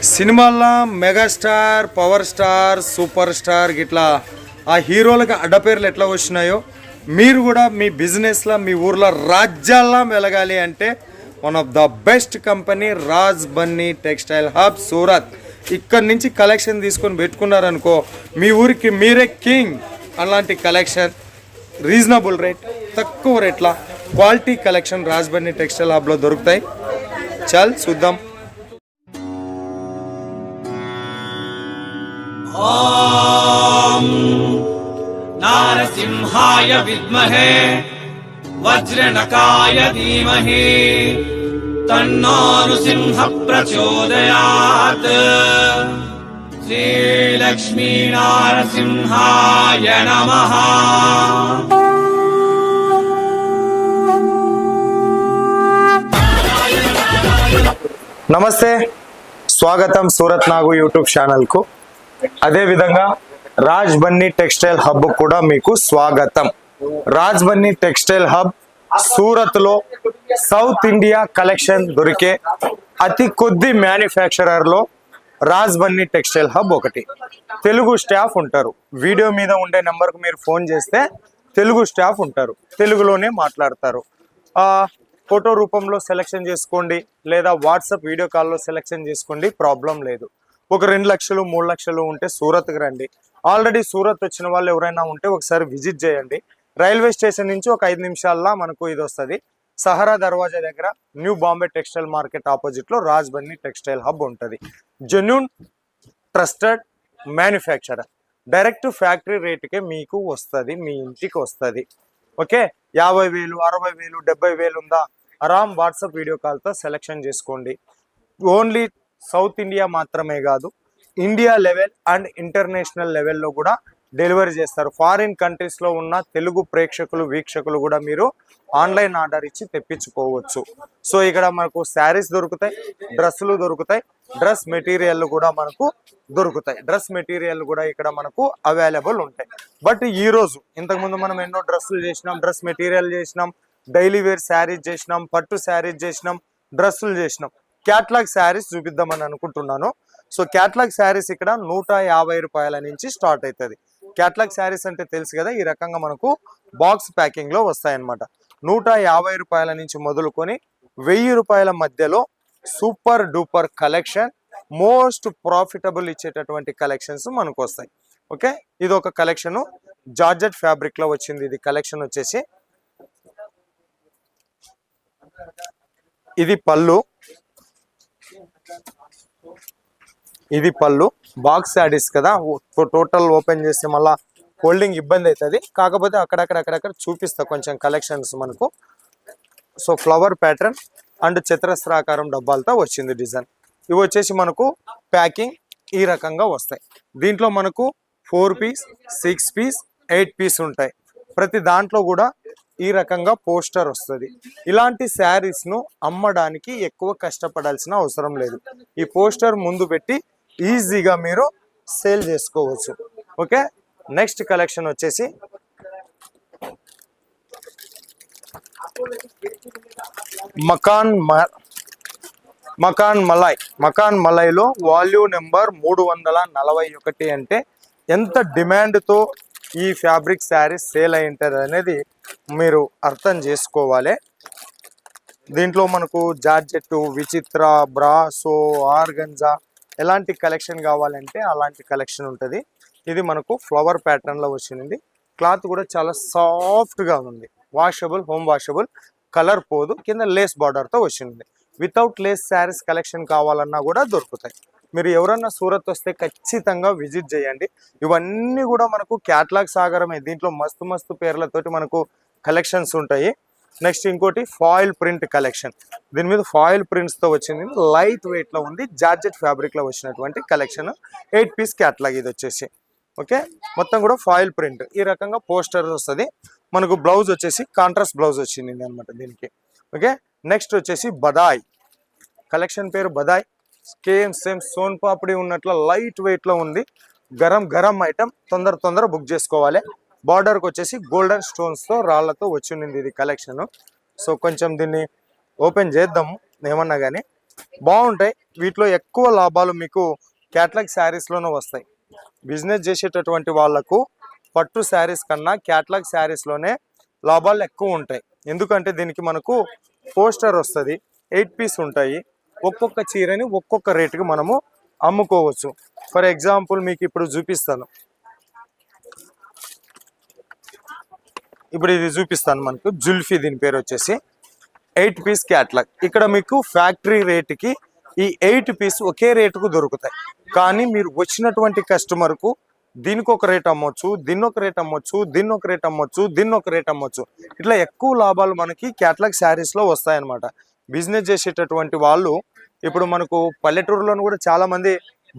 సినిమాల్లో megastar, power star, super star గిట్లా ఆ హీరోలకు అడ్డపేర్లు ఎట్లా వచ్చినాయో మీరు కూడా మీ బిజినెస్లో మీ ఊర్లో రాజ్యాల్లో వెలగాలి అంటే one of the best company Raj Bunny textile hub Surat. ఇక్కడ నుంచి కలెక్షన్ తీసుకొని పెట్టుకున్నారనుకో మీ ఊరికి మీరే కింగ్. అలాంటి కలెక్షన్ రీజనబుల్ రేట్, తక్కువ రేట్ల quality collection Raj Bunny textile హబ్లో దొరుకుతాయి. చల్ చూద్దాం. ॐ नारसिंहाय विद्महे वज्रनकाय धीमहि तन्नो नृसिंह प्रचोदयात्. श्रीलक्ष्मी नारसिंहाय नमः. నమస్తే, స్వాగతం సూరత్ నాగు యూట్యూబ్ ఛానల్కు. అదేవిధంగా రాజ్ బన్నీ టెక్స్టైల్ హబ్ కూడా మీకు స్వాగతం. రాజ్ బన్నీ టెక్స్టైల్ హబ్ సూరత్లో సౌత్ ఇండియా కలెక్షన్ దొరికే అతి కొద్ది మ్యానుఫ్యాక్చరర్లో రాజ్ బన్నీ టెక్స్టైల్ హబ్ ఒకటి. తెలుగు స్టాఫ్ ఉంటారు. వీడియో మీద ఉండే నెంబర్కు మీరు ఫోన్ చేస్తే తెలుగు స్టాఫ్ ఉంటారు, తెలుగులోనే మాట్లాడతారు. ఫోటో రూపంలో సెలెక్షన్ చేసుకోండి, లేదా వాట్సాప్ వీడియో కాల్లో సెలెక్షన్ చేసుకోండి, ప్రాబ్లం లేదు. ఒక 2 లక్షలు 3 లక్షలు ఉంటే సూరత్కి రండి. ఆల్రెడీ సూరత్ వచ్చిన వాళ్ళు ఎవరైనా ఉంటే ఒకసారి విజిట్ చేయండి. రైల్వే స్టేషన్ నుంచి ఒక 5 నిమిషాల్లో మనకు ఇది వస్తుంది. సహరా దర్వాజా దగ్గర న్యూ బాంబే టెక్స్టైల్ మార్కెట్ ఆపోజిట్లో రాజ్ బన్నీ టెక్స్టైల్ హబ్ ఉంటుంది. Genuine trusted manufacturer. Direct factory రేటుకే మీకు వస్తుంది, మీ ఇంటికి వస్తుంది. ఓకే, 50,000 60,000 70,000 ఉందా, ఆరామ్ వాట్సాప్ వీడియో కాల్తో సెలెక్షన్ చేసుకోండి. ఓన్లీ సౌత్ ఇండియా మాత్రమే కాదు, ఇండియా లెవెల్ అండ్ ఇంటర్నేషనల్ లెవెల్లో కూడా డెలివరీ చేస్తారు. ఫారిన్ కంట్రీస్లో ఉన్న తెలుగు ప్రేక్షకులు వీక్షకులు కూడా మీరు ఆన్లైన్ ఆర్డర్ ఇచ్చి తెప్పించుకోవచ్చు. సో ఇక్కడ మనకు శారీస్ దొరుకుతాయి, డ్రెస్సులు దొరుకుతాయి, డ్రెస్ మెటీరియల్ కూడా మనకు దొరుకుతాయి. డ్రెస్ మెటీరియల్ కూడా ఇక్కడ మనకు అవైలబుల్ ఉంటాయి. బట్ ఈరోజు ఇంతకుముందు మనం ఎన్నో డ్రెస్సులు చేసినాం, డ్రెస్ మెటీరియల్ చేసినాం, డైలీ వేర్ శారీస్ చేసినాం, పట్టు శారీస్ చేసినాం, డ్రెస్సులు చేసినాం. క్యాట్లాగ్ శారీస్ చూపిద్దామని అనుకుంటున్నాను. సో క్యాట్లాగ్ శారీస్ ఇక్కడ 150 రూపాయల నుంచి స్టార్ట్ అవుతుంది. క్యాట్లాగ్ శారీస్ అంటే తెలుసు కదా, ఈ రకంగా మనకు బాక్స్ ప్యాకింగ్ లో వస్తాయన్నమాట. 150 రూపాయల నుంచి మొదలుకొని 1000 రూపాయల మధ్యలో super duper collection, most profitable ఇచ్చేటటువంటి కలెక్షన్స్ మనకు వస్తాయి. ఓకే, ఇది ఒక కలెక్షన్ జార్జెట్ ఫ్యాబ్రిక్ లో వచ్చింది. ఇది కలెక్షన్ వచ్చేసి ఇది పళ్ళు, ఇది పళ్ళు. బాక్స్ శారీస్ కదా, టోటల్ ఓపెన్ చేస్తే మళ్ళా హోల్డింగ్ ఇబ్బంది అవుతుంది. కాకపోతే అక్కడక్కడ చూపిస్తా కొంచెం కలెక్షన్స్ మనకు. సో ఫ్లవర్ ప్యాటర్న్ అండ్ చతురస్రాకారం డబ్బాలతో వచ్చింది డిజైన్. ఇవి వచ్చేసి మనకు ప్యాకింగ్ ఈ రకంగా వస్తాయి. దీంట్లో మనకు 4 పీస్ 6 పీస్ 8 పీస్ ఉంటాయి. ప్రతి దాంట్లో కూడా ఈ రకంగా పోస్టర్ వస్తుంది. ఇలాంటి శారీస్ ను అమ్మడానికి ఎక్కువ కష్టపడాల్సిన అవసరం లేదు. ఈ పోస్టర్ ముందు పెట్టి ఈజీగా మీరు సేల్ చేసుకోవచ్చు. ఓకే, నెక్స్ట్ కలెక్షన్ వచ్చేసి మకాన్ మలైలో వాల్యూమ్ నెంబర్ 341 అంటే ఎంత డిమాండ్తో ఈ ఫ్యాబ్రిక్ శారీస్ సేల్ అయి ఉంటుంది అనేది మీరు అర్థం చేసుకోవాలి. దీంట్లో మనకు జార్జెట్, విచిత్ర, బ్రాసో, ఆర్గంజా ఎలాంటి కలెక్షన్ కావాలంటే అలాంటి కలెక్షన్ ఉంటుంది. ఇది మనకు ఫ్లవర్ ప్యాటర్న్లో వచ్చింది. క్లాత్ కూడా చాలా సాఫ్ట్గా ఉంది, వాషబుల్, హోమ్ వాషబుల్, కలర్ పోదు. కింద లేస్ బార్డర్తో వచ్చింది. వితౌట్ లేస్ శారీస్ కలెక్షన్ కావాలన్నా కూడా దొరుకుతాయి. మీరు ఎవరన్నా సూరత్ వస్తే ఖచ్చితంగా విజిట్ చేయండి. ఇవన్నీ కూడా మనకు క్యాట్లాగ్ సాగరమే. దీంట్లో మస్తు పేర్లతోటి మనకు కలెక్షన్స్ ఉంటాయి. నెక్స్ట్ ఇంకోటి ఫాయిల్ ప్రింట్ కలెక్షన్. దీని మీద ఫాయిల్ ప్రింట్స్తో వచ్చింది, లైట్ వెయిట్లో ఉంది, జార్జెట్ ఫ్యాబ్రిక్లో వచ్చినటువంటి కలెక్షన్. 8 పీస్ క్యాట్లాగ్ ఇది వచ్చేసి. ఓకే, మొత్తం కూడా ఫాయిల్ ప్రింట్. ఈ రకంగా పోస్టర్ వస్తుంది మనకు. బ్లౌజ్ వచ్చేసి కాంట్రాస్ట్ బ్లౌజ్ వచ్చింది అనమాట దీనికి. ఓకే, నెక్స్ట్ వచ్చేసి బదాయ్ కలెక్షన్. పేరు బదాయ్. సేమ్ సోన్ పాపిడి ఉన్నట్లు లైట్ వెయిట్లో ఉంది. గరం ఐటమ్. తొందర బుక్ చేసుకోవాలి. బార్డర్కి వచ్చేసి గోల్డెన్ స్టోన్స్తో రాళ్లతో వచ్చి ఉంది ఇది కలెక్షన్. సో కొంచెం దీన్ని ఓపెన్ చేద్దాము ఏమన్నా కానీ. బాగుంటాయి. వీటిలో ఎక్కువ లాభాలు మీకు క్యాటలాగ్ శారీస్లోనే వస్తాయి. బిజినెస్ చేసేటటువంటి వాళ్ళకు పట్టు శారీస్ కన్నా క్యాటలాగ్ శారీస్లోనే లాభాలు ఎక్కువ ఉంటాయి. ఎందుకంటే దీనికి మనకు పోస్టర్ వస్తుంది, 8 పీస్ ఉంటాయి. ఒక్కొక్క చీరని ఒక్కొక్క రేటుకి మనము అమ్ముకోవచ్చు. ఫర్ ఎగ్జాంపుల్ మీకు ఇప్పుడు చూపిస్తాను. ఇప్పుడు ఇది చూపిస్తాను. మనకు జుల్ఫీ, దీని పేరు వచ్చేసి 8 పీస్ క్యాటలాగ్. ఇక్కడ మీకు ఫ్యాక్టరీ రేటుకి ఈ 8 పీస్ ఒకే రేటుకు దొరుకుతాయి. కానీ మీరు వచ్చినటువంటి కస్టమర్కు దీనికి ఒక రేట్ అమ్మొచ్చు, దీన్ని ఒక రేట్ అమ్మొచ్చు, దీన్ని ఒక రేట్ అమ్మొచ్చు, దీన్ని ఒక రేట్ అమ్మొచ్చు. ఇట్లా ఎక్కువ లాభాలు మనకి క్యాటలాగ్ శారీస్లో వస్తాయన్నమాట. బిజినెస్ చేసేటటువంటి వాళ్ళు ఇప్పుడు మనకు పల్లెటూరులోను కూడా చాలా మంది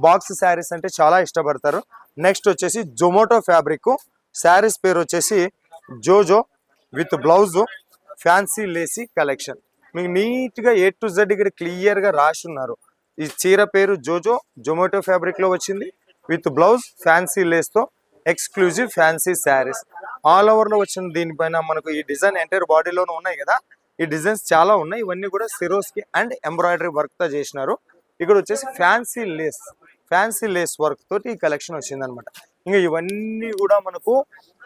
బాక్స్ శారీస్ అంటే చాలా ఇష్టపడతారు. నెక్స్ట్ వచ్చేసి జొమాటో ఫ్యాబ్రిక్ శారీస్ పేరు వచ్చేసి జోజో విత్ బ్లౌజ్ ఫ్యాన్సీ లేసీ కలెక్షన్. మీకు నీట్గా A to Z ఇక్కడ క్లియర్గా రాసి ఉన్నారు. ఈ చీర పేరు జోజో, జొమాటో ఫ్యాబ్రిక్లో వచ్చింది విత్ బ్లౌజ్ ఫ్యాన్సీ లేస్తో ఎక్స్క్లూజివ్ ఫ్యాన్సీ శారీస్. ఆల్ ఓవర్లో వచ్చిన దీనిపైన మనకు ఈ డిజైన్ ఎంటైర్ బాడీలోనూ ఉన్నాయి కదా. ఈ డిజైన్స్ చాలా ఉన్నాయి. ఇవన్నీ కూడా సిరోస్కి అండ్ ఎంబ్రాయిడరీ వర్క్తో చేసినారు. ఇక్కడ వచ్చేసి ఫ్యాన్సీ లేస్ వర్క్ తోటి ఈ కలెక్షన్ వచ్చిందనమాట. ఇంకా ఇవన్నీ కూడా మనకు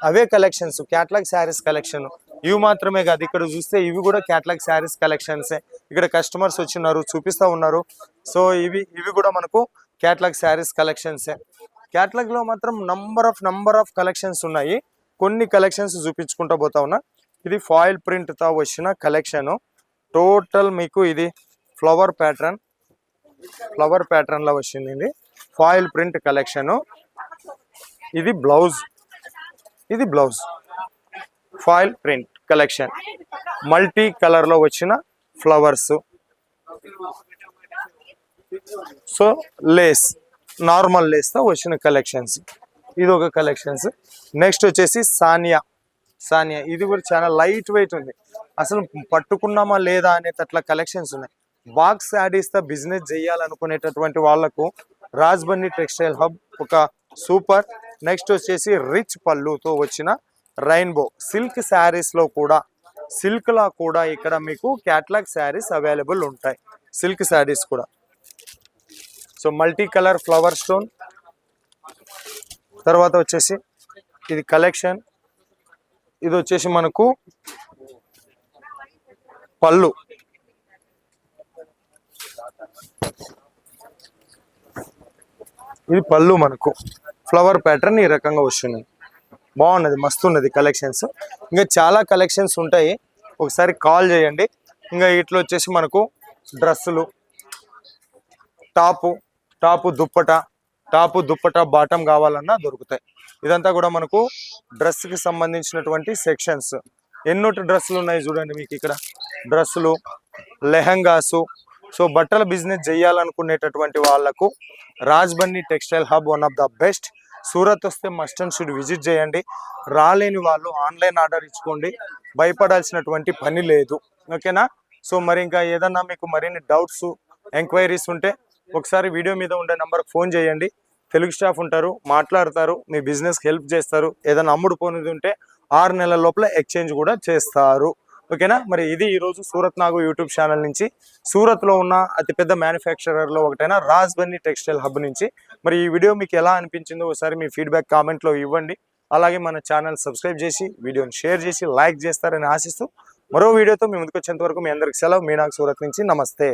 అవే కలెక్షన్స్, క్యాటలాగ్ శారీస్ కలెక్షన్. ఇవి మాత్రమే కాదు, ఇక్కడ చూస్తే ఇవి కూడా క్యాటలాగ్ శారీస్ కలెక్షన్సే. ఇక్కడ కస్టమర్స్ వచ్చినారు, చూపిస్తూ ఉన్నారు. సో ఇవి కూడా మనకు క్యాటలాగ్ శారీస్ కలెక్షన్సే. క్యాటలాగ్లో మాత్రం నంబర్ ఆఫ్ కలెక్షన్స్ ఉన్నాయి. కొన్ని కలెక్షన్స్ చూపించుకుంటూ పోతా ఉన్నా. ఇది ఫాయిల్ ప్రింట్తో వచ్చిన కలెక్షన్. టోటల్ మీకు ఇది ఫ్లవర్ ప్యాటర్న్లో వచ్చింది. ఇది ఫాయిల్ ప్రింట్ కలెక్షన్. ఇది blouse foil print collection. Multi కలర్లో వచ్చిన ఫ్లవర్స్. సో లేస్, నార్మల్ లేస్తో వచ్చిన కలెక్షన్స్. ఇది ఒక కలెక్షన్స్. నెక్స్ట్ వచ్చేసి సానియా. ఇది కూడా చాలా లైట్ వెయిట్ ఉంది. అసలు పట్టుకున్నామా లేదా అనేటట్ల కలెక్షన్స్ ఉన్నాయి. బాక్స్ శారీస్తో బిజినెస్ చేయాలనుకునేటటువంటి వాళ్లకు రాజ్బన్నీ టెక్స్టైల్ హబ్ ఒక సూపర్. నెక్స్ట్ వచ్చేసి రిచ్ పళ్ళుతో వచ్చిన రెయిన్బో సిల్క్ శారీస్లో కూడా, సిల్క్లా కూడా ఇక్కడ మీకు క్యాటలాగ్ శారీస్ అవైలబుల్ ఉంటాయి. సిల్క్ శారీస్ కూడా. So multi colour flower stone. తర్వాత వచ్చేసి ఇది కలెక్షన్. ఇది వచ్చేసి మనకు పళ్ళు. ఇది పళ్ళు మనకు ఫ్లవర్ ప్యాటర్న్ ఈ రకంగా వస్తున్నాయి. బాగున్నది, మస్తు ఉన్నది కలెక్షన్స్. ఇంకా చాలా కలెక్షన్స్ ఉంటాయి, ఒకసారి కాల్ చేయండి. ఇంకా ఇట్లా వచ్చేసి మనకు డ్రెస్సులు, టాపు దుప్పట బాటమ్ కావాలన్నా దొరుకుతాయి. ఇదంతా కూడా మనకు డ్రెస్కి సంబంధించినటువంటి సెక్షన్స్. ఎన్నోటి డ్రెస్సులు ఉన్నాయి చూడండి మీకు ఇక్కడ. డ్రెస్సులు, లెహంగాసు. సో బట్టల బిజినెస్ చేయాలనుకునేటటువంటి వాళ్లకు Rajbanni textile hub one of the best. Surat వస్తే మస్ట్ అండ్ షుడ్ విజిట్ చేయండి. రాలేని వాళ్ళు ఆన్లైన్ ఆర్డర్ ఇచ్చుకోండి, భయపడాల్సినటువంటి పని లేదు. ఓకేనా? సో మరి ఇంకా ఏదన్నా మీకు మరిన్ని డౌట్స్, ఎంక్వైరీస్ ఉంటే ఒకసారి వీడియో మీద ఉండే నెంబర్కి ఫోన్ చేయండి. తెలుగు స్టాఫ్ ఉంటారు, మాట్లాడతారు, మీ బిజినెస్కి హెల్ప్ చేస్తారు. ఏదైనా అమ్ముడు పోనిది ఉంటే 6 నెలల లోపల ఎక్స్చేంజ్ కూడా చేస్తారు. ఓకేనా? మరి ఇది ఈరోజు సూరత్ నాగు యూట్యూబ్ ఛానల్ నుంచి, సూరత్లో ఉన్న అతిపెద్ద మ్యానుఫ్యాక్చరర్లో ఒకటైన రాజ్బన్నీ టెక్స్టైల్ హబ్ నుంచి. మరి ఈ వీడియో మీకు ఎలా అనిపించిందో ఒకసారి మీ ఫీడ్బ్యాక్ కామెంట్లో ఇవ్వండి. అలాగే మన ఛానల్ సబ్స్క్రైబ్ చేసి వీడియోని షేర్ చేసి లైక్ చేస్తారని ఆశిస్తూ మరో వీడియోతో మీ ముందుకు వచ్చేంత వరకు మీ అందరికి సెలవు. మీనాగ్ సూరత్ నుంచి. నమస్తే.